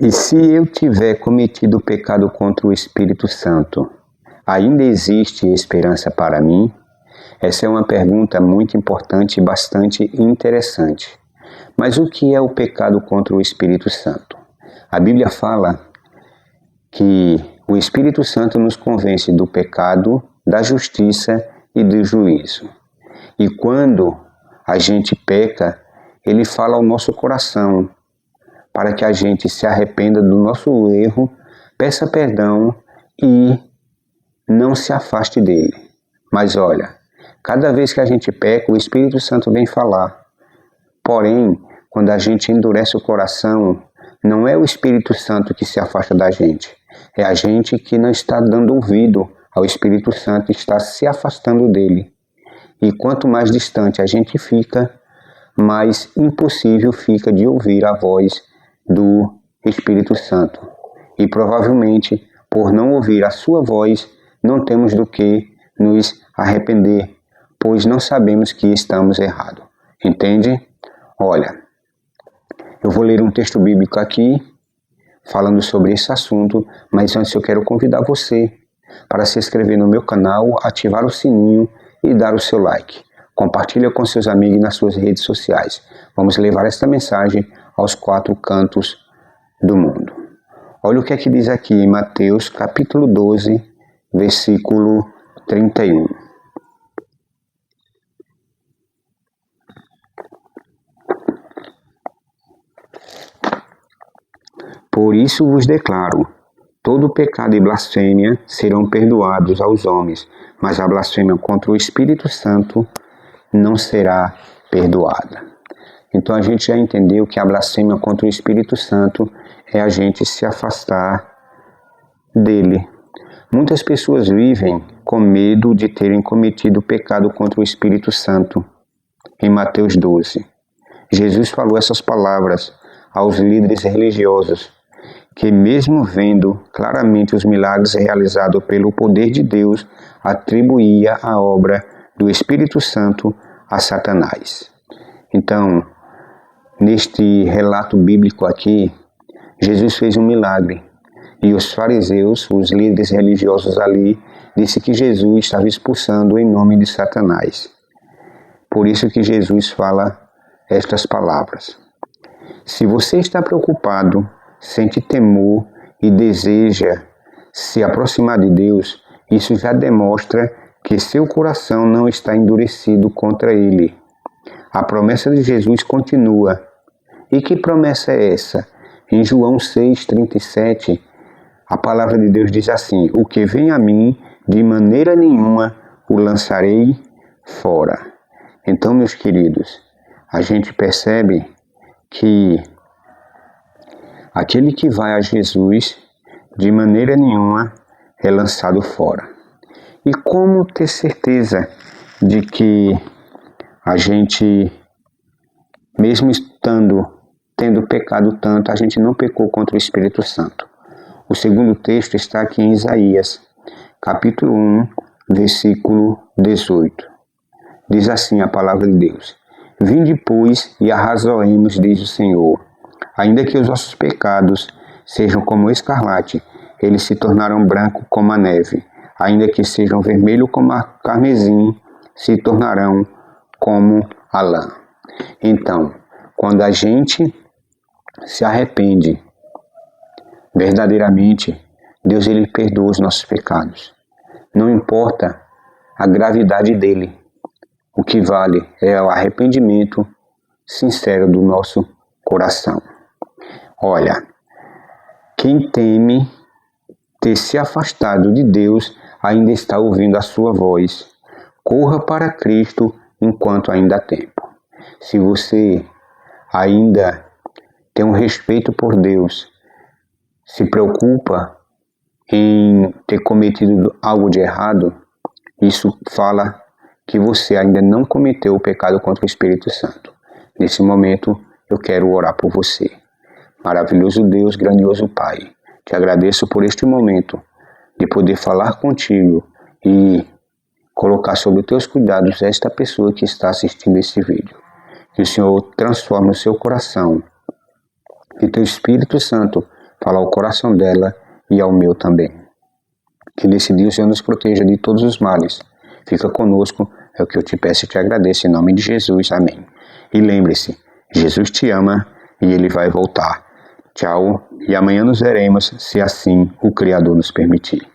E se eu tiver cometido pecado contra o Espírito Santo, ainda existe esperança para mim? Essa é uma pergunta muito importante e bastante interessante. Mas o que é o pecado contra o Espírito Santo? A Bíblia fala que o Espírito Santo nos convence do pecado, da justiça e do juízo. E quando a gente peca, ele fala ao nosso coração para que a gente se arrependa do nosso erro, peça perdão e não se afaste dele. Mas olha, cada vez que a gente peca, o Espírito Santo vem falar. Porém, quando a gente endurece o coração, não é o Espírito Santo que se afasta da gente. É a gente que não está dando ouvido ao Espírito Santo e está se afastando dele. E quanto mais distante a gente fica, mais impossível fica de ouvir a voz do Espírito Santo. E provavelmente, por não ouvir a sua voz, não temos do que nos arrepender, pois não sabemos que estamos errados. Entende? Olha, eu vou ler um texto bíblico aqui, falando sobre esse assunto, mas antes eu quero convidar você para se inscrever no meu canal, ativar o sininho e dar o seu like. Compartilha com seus amigos nas suas redes sociais. Vamos levar esta mensagem aos 4 cantos do mundo. Olha o que é que diz aqui em Mateus capítulo 12, versículo 31. Por isso vos declaro, todo pecado e blasfêmia serão perdoados aos homens, mas a blasfêmia contra o Espírito Santo não será perdoada. Então a gente já entendeu que a blasfêmia contra o Espírito Santo é a gente se afastar dele. Muitas pessoas vivem com medo de terem cometido pecado contra o Espírito Santo. Em Mateus 12, Jesus falou essas palavras aos líderes religiosos, que mesmo vendo claramente os milagres realizados pelo poder de Deus, atribuía a obra do Espírito Santo a Satanás. Então, neste relato bíblico aqui, Jesus fez um milagre e os fariseus, os líderes religiosos ali, disse que Jesus estava expulsando em nome de Satanás. Por isso que Jesus fala estas palavras. Se você está preocupado, sente temor e deseja se aproximar de Deus, isso já demonstra que seu coração não está endurecido contra Ele. A promessa de Jesus continua. E que promessa é essa? Em João 6,37, a palavra de Deus diz assim: o que vem a mim, de maneira nenhuma o lançarei fora. Então, meus queridos, a gente percebe que aquele que vai a Jesus, de maneira nenhuma é lançado fora. E como ter certeza de que a gente, mesmo tendo pecado tanto, a gente não pecou contra o Espírito Santo? O segundo texto está aqui em Isaías, capítulo 1, versículo 18. Diz assim a palavra de Deus: vinde, pois, e arrazoemos, diz o Senhor. Ainda que os vossos pecados sejam como o escarlate, eles se tornarão branco como a neve. Ainda que sejam vermelho como a carmesim, se tornarão como a lã. Então, quando a gente se arrepende verdadeiramente, Deus ele perdoa os nossos pecados. Não importa a gravidade dele. O que vale é o arrependimento sincero do nosso coração. Olha, quem teme ter se afastado de Deus ainda está ouvindo a sua voz. Corra para Cristo enquanto ainda há tempo. Se você ainda tem um respeito por Deus, se preocupa em ter cometido algo de errado, isso fala que você ainda não cometeu o pecado contra o Espírito Santo. Nesse momento, eu quero orar por você. Maravilhoso Deus, grandioso Pai, te agradeço por este momento de poder falar contigo e colocar sob os teus cuidados esta pessoa que está assistindo esse vídeo. Que o Senhor transforme o seu coração, que teu Espírito Santo fala ao coração dela e ao meu também. Que nesse dia o Senhor nos proteja de todos os males. Fica conosco, é o que eu te peço e te agradeço, em nome de Jesus. Amém. E lembre-se, Jesus te ama e Ele vai voltar. Tchau, e amanhã nos veremos, se assim o Criador nos permitir.